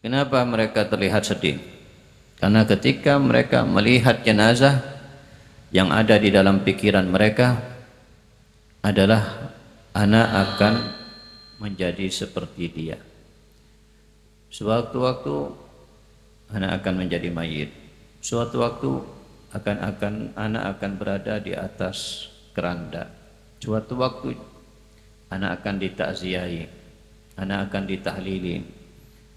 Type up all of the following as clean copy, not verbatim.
Kenapa mereka terlihat sedih? Karena ketika mereka melihat jenazah, yang ada di dalam pikiran mereka adalah anak akan menjadi seperti dia. Sewaktu-waktu anak akan menjadi mayit. Suatu waktu anak akan berada di atas keranda. Suatu waktu anak akan ditakziahi, anak akan ditahlili,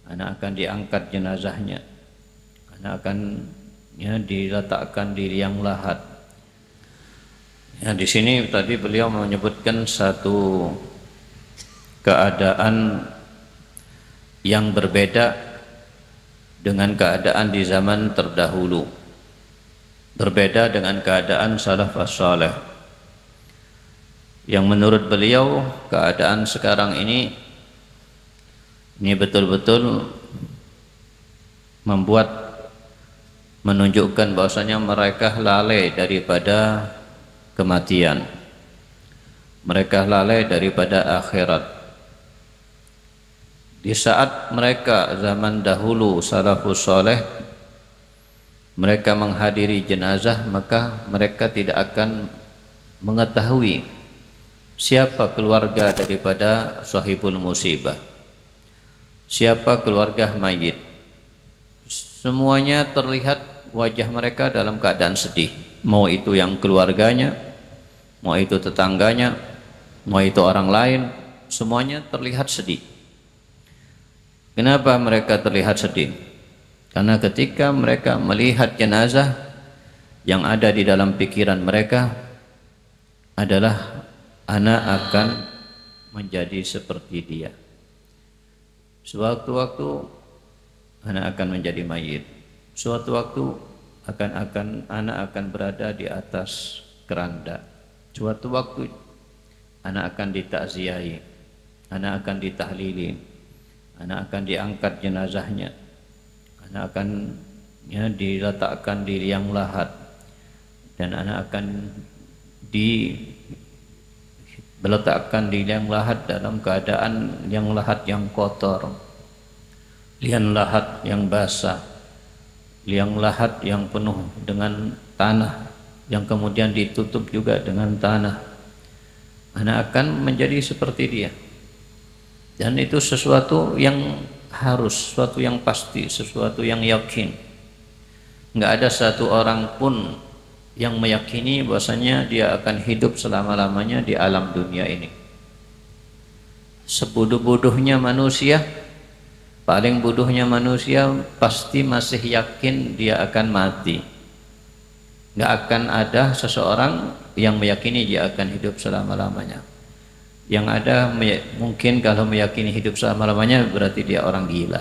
anak akan diangkat jenazahnya, anak akan diletakkan di liang lahat. Ya, di sini tadi beliau menyebutkan satu keadaan yang berbeda dengan keadaan di zaman terdahulu, berbeda dengan keadaan salaf as-saleh. Yang menurut beliau keadaan sekarang ini betul-betul menunjukkan bahwasanya mereka lalai daripada kematian, mereka lalai daripada akhirat. Di saat mereka zaman dahulu salafus saleh mereka menghadiri jenazah, maka mereka tidak akan mengetahui siapa keluarga daripada sahibul musibah, siapa keluarga mayit. Semuanya terlihat wajah mereka dalam keadaan sedih, mau itu yang keluarganya, mau itu tetangganya, mau itu orang lain, semuanya terlihat sedih. Kenapa mereka terlihat sedih? Karena ketika mereka melihat jenazah, yang ada di dalam pikiran mereka adalah anak akan menjadi seperti dia. Sewaktu-waktu anak akan menjadi mayit. Suatu waktu anak akan berada di atas keranda. Suatu waktu anak akan ditakziahi, anak akan ditahlili, anak akan diangkat jenazahnya, anak akan diletakkan di liang lahat, dan anak akan diletakkan di liang lahat dalam keadaan liang lahat yang kotor, liang lahat yang basah, liang lahat yang penuh dengan tanah, yang kemudian ditutup juga dengan tanah. Anak akan menjadi seperti dia, dan itu sesuatu yang harus, sesuatu yang pasti, sesuatu yang yakin. Nggak ada satu orang pun yang meyakini bahwasanya dia akan hidup selama-lamanya di alam dunia ini. Sebodoh-bodohnya manusia, paling bodohnya manusia pasti masih yakin dia akan mati. Nggak akan ada seseorang yang meyakini dia akan hidup selama-lamanya. Yang ada mungkin kalau meyakini hidup selama-lamanya berarti dia orang gila.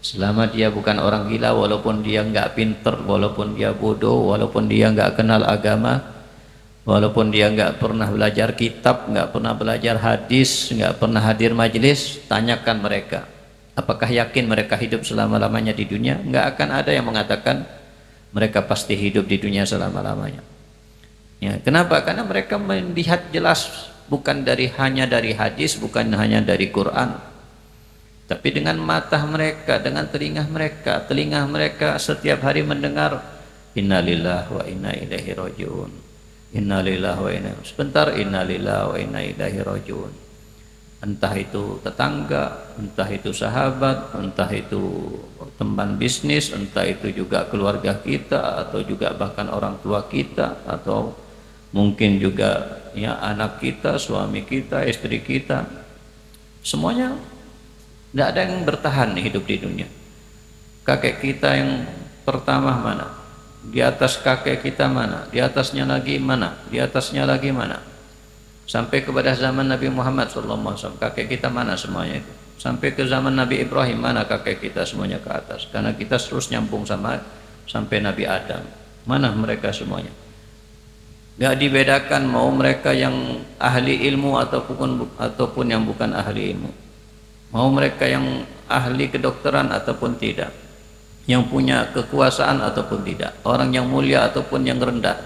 Selama dia bukan orang gila, walaupun dia nggak pinter, walaupun dia bodoh, walaupun dia nggak kenal agama, walaupun dia nggak pernah belajar kitab, nggak pernah belajar hadis, nggak pernah hadir majelis, tanyakan mereka, apakah yakin mereka hidup selama-lamanya di dunia? Nggak akan ada yang mengatakan mereka pasti hidup di dunia selama-lamanya. Ya, kenapa? Karena mereka melihat jelas, bukan hanya dari hadis, bukan hanya dari Quran, tapi dengan mata mereka, dengan telinga mereka setiap hari mendengar innalillahi wa inna ilaihi rajiun, innalillahi wa inna, sebentar innalillahi wa inna ilaihi rajiun. Entah itu tetangga, entah itu sahabat, entah itu teman bisnis, entah itu juga keluarga kita, atau juga bahkan orang tua kita, atau mungkin juga ya anak kita, suami kita, istri kita, semuanya tidak ada yang bertahan hidup di dunia. Kakek kita yang pertama mana? Di atas kakek kita mana? Di atasnya lagi mana? Di atasnya lagi mana? Sampai kepada zaman Nabi Muhammad SAW, kakek kita mana semuanya itu? Sampai ke zaman Nabi Ibrahim, mana kakek kita semuanya ke atas? Karena kita terus nyambung sampai Nabi Adam. Mana mereka semuanya? Gak dibedakan mau mereka yang ahli ilmu ataupun yang bukan ahli ilmu, mau mereka yang ahli kedokteran ataupun tidak, yang punya kekuasaan ataupun tidak, orang yang mulia ataupun yang rendah,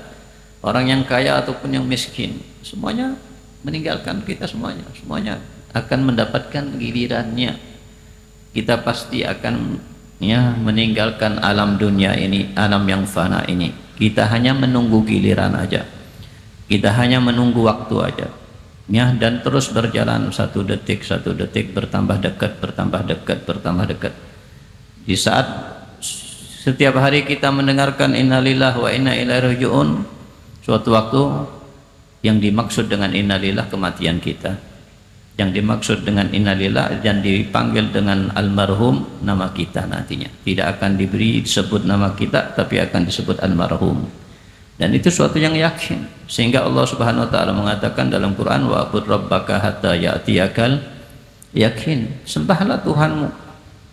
orang yang kaya ataupun yang miskin, semuanya meninggalkan kita, semuanya akan mendapatkan gilirannya kita pasti akan meninggalkan alam dunia ini, alam yang fana ini. Kita hanya menunggu giliran aja, kita hanya menunggu waktu aja, dan terus berjalan satu detik bertambah dekat, bertambah dekat, bertambah dekat. Di saat setiap hari kita mendengarkan innalillah wa inna ilaihi raji'un, suatu waktu yang dimaksud dengan innalillah kematian kita, yang dimaksud dengan innalillah dan dipanggil dengan almarhum nama kita nantinya. Tidak akan disebut nama kita, tapi akan disebut almarhum. Dan itu suatu yang yakin, sehingga Allah Subhanahu wa taala mengatakan dalam Quran, wa'bud rabbaka hatta ya'tiyakal yakin. Sembahlah Tuhanmu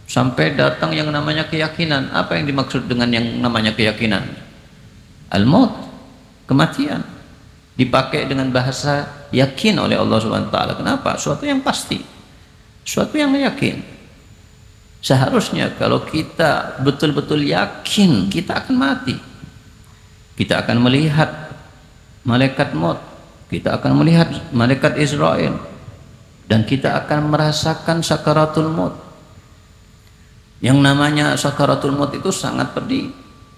sampai datang yang namanya keyakinan. Apa yang dimaksud dengan yang namanya keyakinan? Al-maut, kematian. Dipakai dengan bahasa yakin oleh Allah Subhanahu wa taala. Kenapa? Suatu yang pasti, suatu yang yakin. Seharusnya kalau kita betul-betul yakin kita akan mati, kita akan melihat malaikat maut, kita akan melihat malaikat Israel, dan kita akan merasakan sakaratul maut. Yang namanya sakaratul maut itu sangat pedih,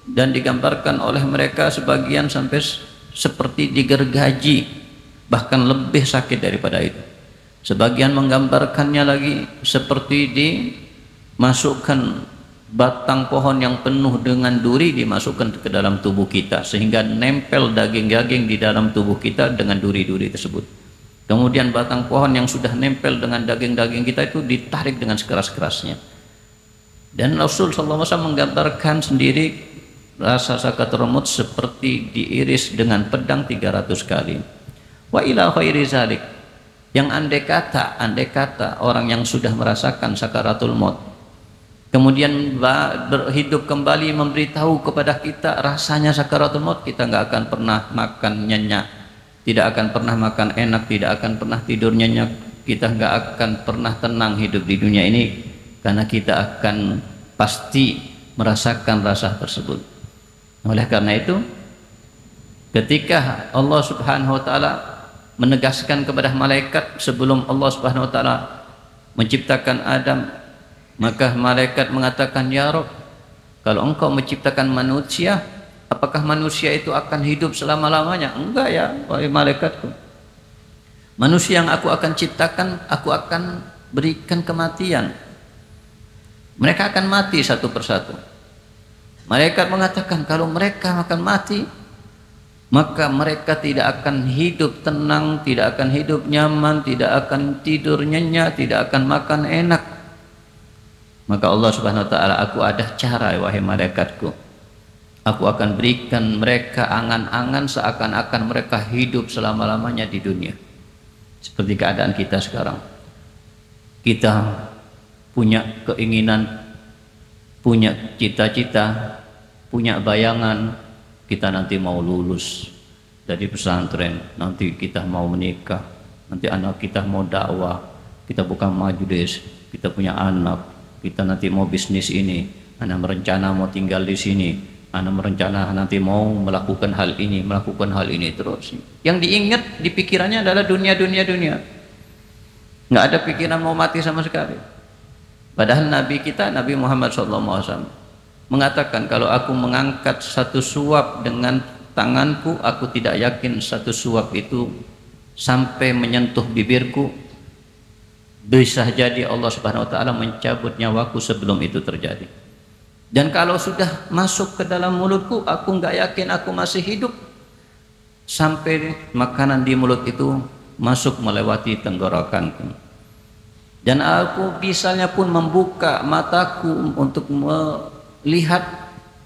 dan digambarkan oleh mereka sebagian sampai seperti digergaji, bahkan lebih sakit daripada itu. Sebagian menggambarkannya lagi seperti dimasukkan batang pohon yang penuh dengan duri, dimasukkan ke dalam tubuh kita, sehingga nempel daging-daging di dalam tubuh kita dengan duri-duri tersebut. Kemudian batang pohon yang sudah nempel dengan daging-daging kita itu ditarik dengan sekeras-kerasnya. Dan Rasul SAW menggambarkan sendiri rasa sakaratul maut seperti diiris dengan pedang 300 kali. Wa ila khairi zalik, yang andai kata orang yang sudah merasakan sakaratul maut kemudian berhidup kembali memberitahu kepada kita rasanya sakaratul maut, kita nggak akan pernah makan nyenyak, tidak akan pernah makan enak, tidak akan pernah tidur nyenyak, kita nggak akan pernah tenang hidup di dunia ini, karena kita akan pasti merasakan rasa tersebut. Oleh karena itu, ketika Allah Subhanahu wa taala menegaskan kepada malaikat sebelum Allah Subhanahu wa taala menciptakan Adam, maka malaikat mengatakan, ya Rabb, kalau engkau menciptakan manusia, apakah manusia itu akan hidup selama-lamanya? Enggak ya, wahai malaikatku. Manusia yang aku akan ciptakan, aku akan berikan kematian. Mereka akan mati satu persatu. Malaikat mengatakan kalau mereka akan mati, maka mereka tidak akan hidup tenang, tidak akan hidup nyaman, tidak akan tidur nyenyak, tidak akan makan enak. Maka Allah Subhanahu wa taala, aku ada cara wahai malaikatku, aku akan berikan mereka angan-angan seakan-akan mereka hidup selama-lamanya di dunia. Seperti keadaan kita sekarang, kita punya keinginan, punya cita-cita, punya bayangan, kita nanti mau lulus dari pesantren, nanti kita mau menikah, nanti anak kita mau dakwah, kita buka majelis, kita punya anak, kita nanti mau bisnis ini, anak merencana mau tinggal di sini, anak merencana nanti mau melakukan hal ini, melakukan hal ini terus. Yang diingat di pikirannya adalah dunia. Nggak ada pikiran mau mati sama sekali. Padahal Nabi kita, Nabi Muhammad SAW mengatakan, kalau aku mengangkat satu suap dengan tanganku, aku tidak yakin satu suap itu sampai menyentuh bibirku. Bisa jadi Allah Subhanahu wa taala mencabut nyawaku sebelum itu terjadi. Dan kalau sudah masuk ke dalam mulutku, aku nggak yakin aku masih hidup sampai makanan di mulut itu masuk melewati tenggorokanku. Dan aku misalnya pun membuka mataku untuk melihat,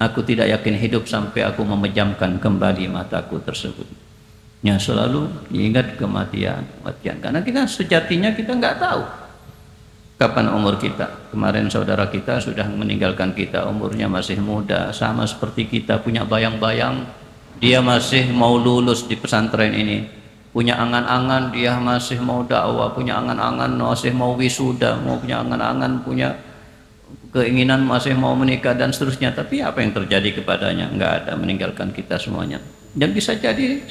aku tidak yakin hidup sampai aku memejamkan kembali mataku tersebut. Ya, selalu ingat kematian. Karena kita sejatinya kita nggak tahu kapan umur kita. Kemarin saudara kita sudah meninggalkan kita, umurnya masih muda, sama seperti kita, punya bayang-bayang dia masih mau lulus di pesantren ini, punya angan-angan dia masih mau dakwah, punya angan-angan masih mau wisuda, mau punya angan-angan, punya keinginan masih mau menikah dan seterusnya. Tapi apa yang terjadi kepadanya? Enggak ada, meninggalkan kita semuanya. Dan bisa jadi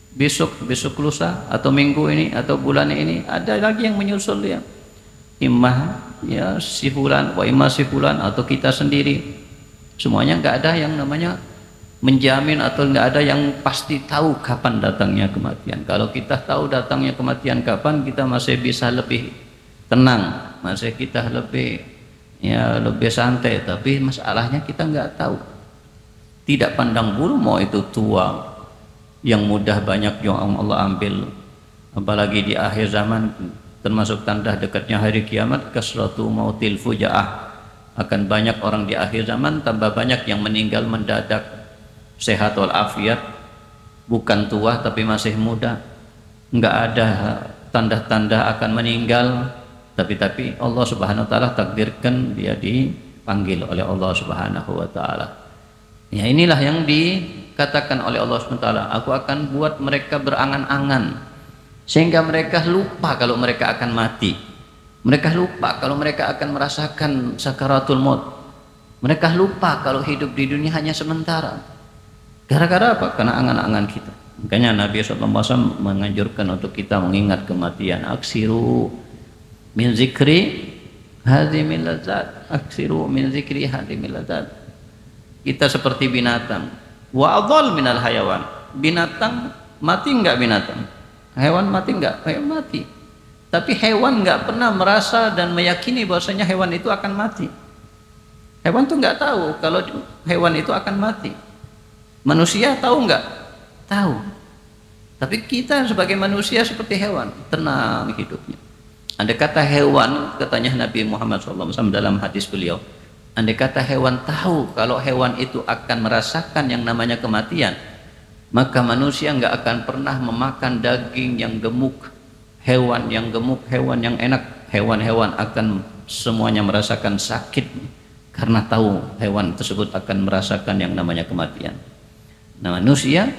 besok lusa atau minggu ini atau bulan ini ada lagi yang menyusul dia. imah ya si fulan, wa imah si fulan, atau kita sendiri. Semuanya nggak ada yang namanya menjamin atau nggak ada yang pasti tahu kapan datangnya kematian. Kalau kita tahu datangnya kematian kapan, kita masih bisa lebih tenang, masih kita lebih ya lebih santai. Tapi masalahnya kita nggak tahu, tidak pandang bulu mau itu tua yang mudah banyak yang Allah ambil, apalagi di akhir zaman termasuk tanda dekatnya hari kiamat, kasratu mautil fujaah, akan banyak orang di akhir zaman, tambah banyak yang meninggal mendadak, sehat walafiat, bukan tua tapi masih muda, nggak ada tanda-tanda akan meninggal, tapi Allah Subhanahu wa taala takdirkan dia dipanggil oleh Allah Subhanahu wa taala. Ya, inilah yang dikatakan oleh Allah Subhanahu wa taala, aku akan buat mereka berangan-angan sehingga mereka lupa kalau mereka akan mati. Mereka lupa kalau mereka akan merasakan sakaratul maut. Mereka lupa kalau hidup di dunia hanya sementara. Gara-gara apa? Karena angan-angan kita. Makanya Nabi SAW menganjurkan untuk kita mengingat kematian. Aksiru min zikri hadhimil ladzat. Aksiru min zikri hadhimil ladzat. Kita seperti binatang. Wa adhal minal hayawan. Binatang mati enggak binatang? Hewan mati enggak? Hewan mati. Tapi hewan nggak pernah merasa dan meyakini bahwasanya hewan itu akan mati. Hewan tuh nggak tahu kalau hewan itu akan mati. Manusia tahu nggak? Tahu. Tapi kita sebagai manusia seperti hewan, tenang hidupnya. Andai kata hewan, katanya Nabi Muhammad SAW dalam hadis beliau, andai kata hewan tahu kalau hewan itu akan merasakan yang namanya kematian, maka manusia nggak akan pernah memakan daging yang gemuk. Hewan yang gemuk, hewan yang enak, hewan-hewan akan semuanya merasakan sakit karena tahu hewan tersebut akan merasakan yang namanya kematian. Nah, manusia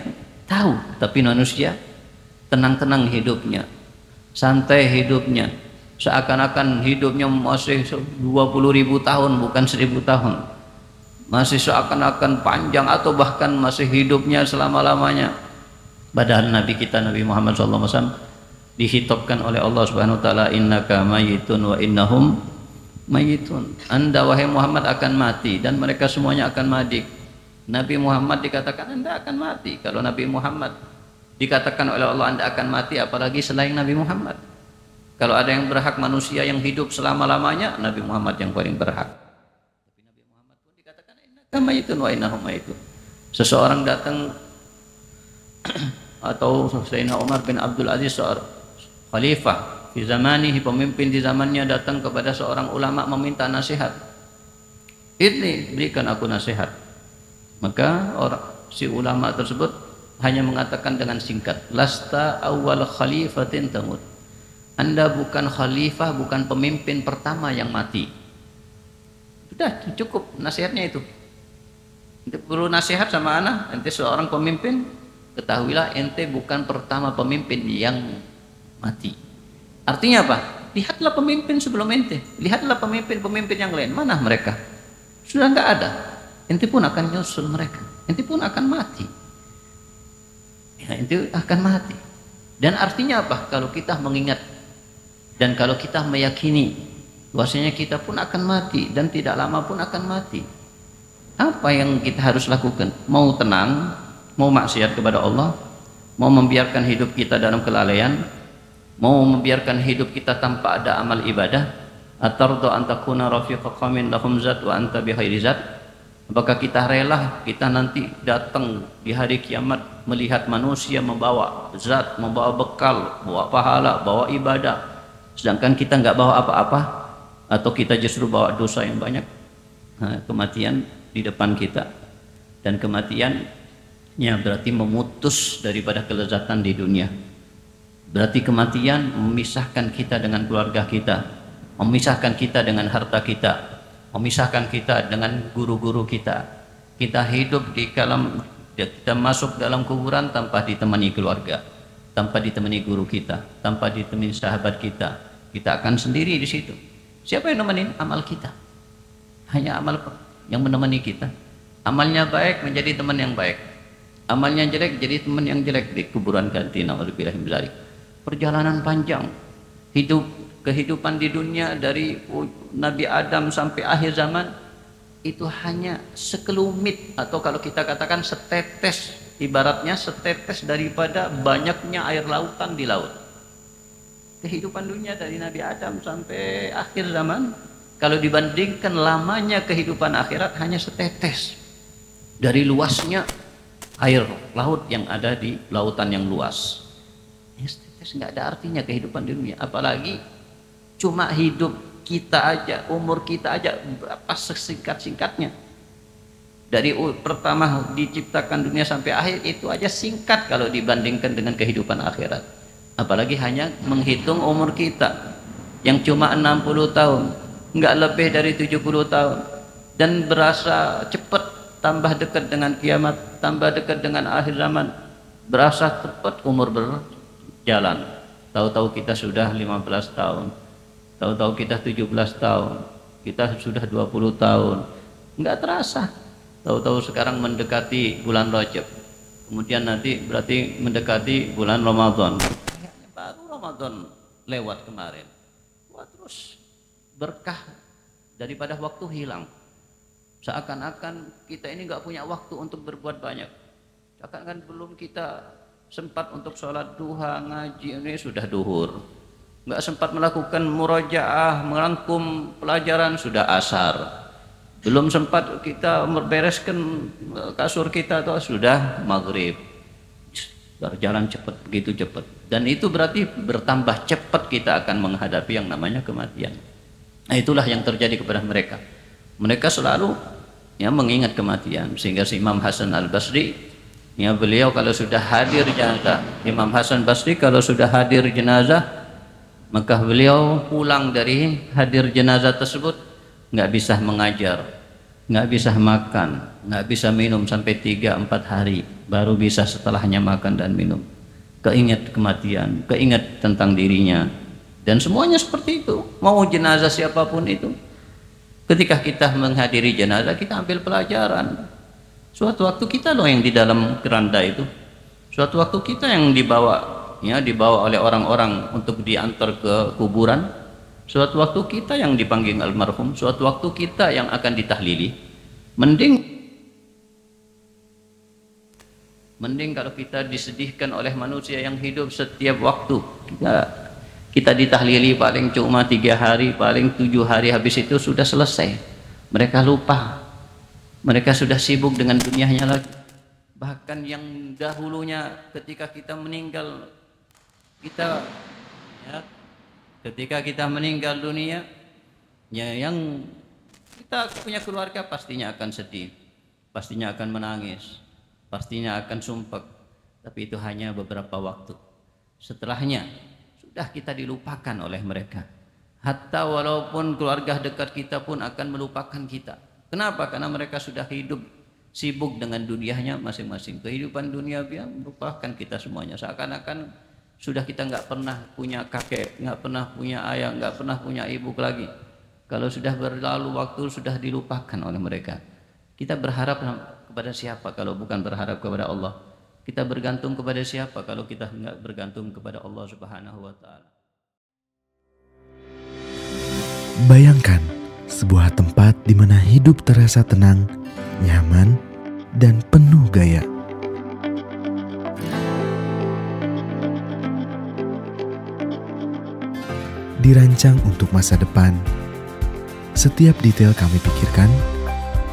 tahu, tapi manusia tenang-tenang hidupnya, santai hidupnya, seakan-akan hidupnya masih 20.000 tahun bukan 1.000 tahun, masih seakan-akan panjang atau bahkan masih hidupnya selama-lamanya. Padahal Nabi kita Nabi Muhammad SAW dihitopkan oleh Allah Subhanahu wa taala, innaka mayitun wa innahum mayitun. Anda wahai Muhammad akan mati dan mereka semuanya akan mati. Nabi Muhammad dikatakan Anda akan mati. Kalau Nabi Muhammad dikatakan oleh Allah Anda akan mati, apalagi selain Nabi Muhammad. Kalau ada yang berhak manusia yang hidup selama-lamanya, Nabi Muhammad yang paling berhak. Tapi Nabi Muhammad pun dikatakan innaka mayitun wa innahum mayitun. Seseorang datang atau Sayyidina Umar bin Abdul Aziz, seorang khalifah di zamanihi, pemimpin di zamannya, datang kepada seorang ulama meminta nasihat. Ini berikan aku nasihat. Maka si ulama tersebut hanya mengatakan dengan singkat, lasta awal khalifatin tamut. Anda bukan khalifah, bukan pemimpin pertama yang mati. Sudah cukup nasihatnya itu. Ente perlu nasihat sama anak, ente seorang pemimpin, ketahuilah ente bukan pertama pemimpin yang mati. Artinya apa? Lihatlah pemimpin sebelum ente, lihatlah pemimpin-pemimpin yang lain, mana mereka? Sudah nggak ada. Ente pun akan nyusul mereka, ente pun akan mati. Ya, ente akan mati. Dan artinya apa? Kalau kita mengingat dan kalau kita meyakini bahwasanya kita pun akan mati dan tidak lama pun akan mati, apa yang kita harus lakukan? Mau tenang, mau maksiat kepada Allah, mau membiarkan hidup kita dalam kelalaian, mau membiarkan hidup kita tanpa ada amal ibadah, atardu an takuna rafiqa qaumin lahum zat wa anta bi khairi zat? Apakah kita rela kita nanti datang di hari kiamat melihat manusia membawa zat, membawa bekal, bawa pahala, bawa ibadah, sedangkan kita nggak bawa apa-apa, atau kita justru bawa dosa yang banyak? Nah, kematian di depan kita, dan kematiannya berarti memutus daripada kelezatan di dunia. Berarti kematian memisahkan kita dengan keluarga kita, memisahkan kita dengan harta kita, memisahkan kita dengan guru-guru kita. Kita hidup di dalam, kita masuk dalam kuburan tanpa ditemani keluarga, tanpa ditemani guru kita, tanpa ditemani sahabat kita. Kita akan sendiri di situ. Siapa yang nemenin? Amal kita. Hanya amal yang menemani kita. Amalnya baik menjadi teman yang baik, amalnya jelek jadi teman yang jelek di kuburan ganti. Na'udzubillah min dzalik. Perjalanan panjang, hidup kehidupan di dunia dari Nabi Adam sampai akhir zaman itu hanya sekelumit, atau kalau kita katakan setetes, ibaratnya setetes daripada banyaknya air lautan di laut. Kehidupan dunia dari Nabi Adam sampai akhir zaman, kalau dibandingkan lamanya kehidupan akhirat, hanya setetes dari luasnya air laut yang ada di lautan yang luas. Setetes, nggak ada artinya kehidupan di dunia. Apalagi cuma hidup kita aja, umur kita aja berapa sesingkat-singkatnya. Dari pertama diciptakan dunia sampai akhir itu aja singkat kalau dibandingkan dengan kehidupan akhirat. Apalagi hanya menghitung umur kita yang cuma 60 tahun, nggak lebih dari 70 tahun, dan berasa cepat, tambah dekat dengan kiamat, tambah dekat dengan akhir zaman, berasa cepat umur berjalan. Tahu-tahu kita sudah 15 tahun, tahu-tahu kita 17 tahun, kita sudah 20 tahun, nggak terasa. Tahu-tahu sekarang mendekati bulan Rajab, kemudian nanti berarti mendekati bulan Ramadan. Baru Ramadan lewat kemarin. Wah, terus berkah daripada waktu hilang. Seakan-akan kita ini nggak punya waktu untuk berbuat banyak. Seakan-akan belum kita sempat untuk sholat duha, ngaji, ini sudah duhur. Nggak sempat melakukan murajaah, merangkum pelajaran, sudah asar. Belum sempat kita membereskan kasur kita, atau sudah maghrib. Berjalan cepat, begitu cepat. Dan itu berarti bertambah cepat kita akan menghadapi yang namanya kematian. Nah, itulah yang terjadi kepada mereka. Mereka selalu ya mengingat kematian, sehingga si Imam Hasan Al-Basri, ya beliau kalau sudah hadir jenazah, Imam Hasan Basri kalau sudah hadir jenazah, maka beliau pulang dari hadir jenazah tersebut nggak bisa mengajar, nggak bisa makan, nggak bisa minum sampai 3-4 hari, baru bisa setelahnya makan dan minum. Keingat kematian, keingat tentang dirinya, dan semuanya seperti itu. Mau jenazah siapapun itu, ketika kita menghadiri jenazah, kita ambil pelajaran. Suatu waktu kita loh yang di dalam keranda itu, suatu waktu kita yang dibawa, ya dibawa oleh orang-orang untuk diantar ke kuburan. Suatu waktu kita yang dipanggil almarhum, suatu waktu kita yang akan ditahlili. Mending kalau kita disedihkan oleh manusia yang hidup setiap waktu. Kita ditahlili paling cuma 3 hari, paling 7 hari, habis itu sudah selesai. Mereka lupa, mereka sudah sibuk dengan dunianya lagi. Bahkan yang dahulunya ketika kita meninggal, ketika kita meninggal dunia, ya yang kita punya keluarga pastinya akan sedih, pastinya akan menangis, pastinya akan sumpek. Tapi itu hanya beberapa waktu. Setelahnya sudah kita dilupakan oleh mereka. Hatta walaupun keluarga dekat kita pun akan melupakan kita. Kenapa? Karena mereka sudah hidup sibuk dengan dunianya masing-masing. Kehidupan dunia dia melupakan kita semuanya. Seakan-akan sudah kita nggak pernah punya kakek, nggak pernah punya ayah, nggak pernah punya ibu lagi. Kalau sudah berlalu waktu, sudah dilupakan oleh mereka. Kita berharap kepada siapa kalau bukan berharap kepada Allah? Kita bergantung kepada siapa kalau kita nggak bergantung kepada Allah Subhanahu wa Ta'ala? Bayangkan sebuah tempat di mana hidup terasa tenang, nyaman, dan penuh gaya. Dirancang untuk masa depan, setiap detail kami pikirkan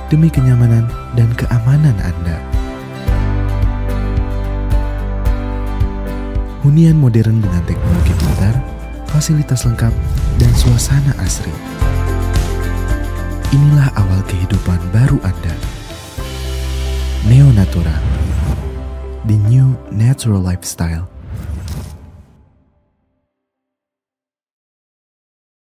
demi kenyamanan dan keamanan Anda. Hunian modern dengan teknologi pintar, fasilitas lengkap, dan suasana asri. Inilah awal kehidupan baru Anda. Neo Natura, the new natural lifestyle.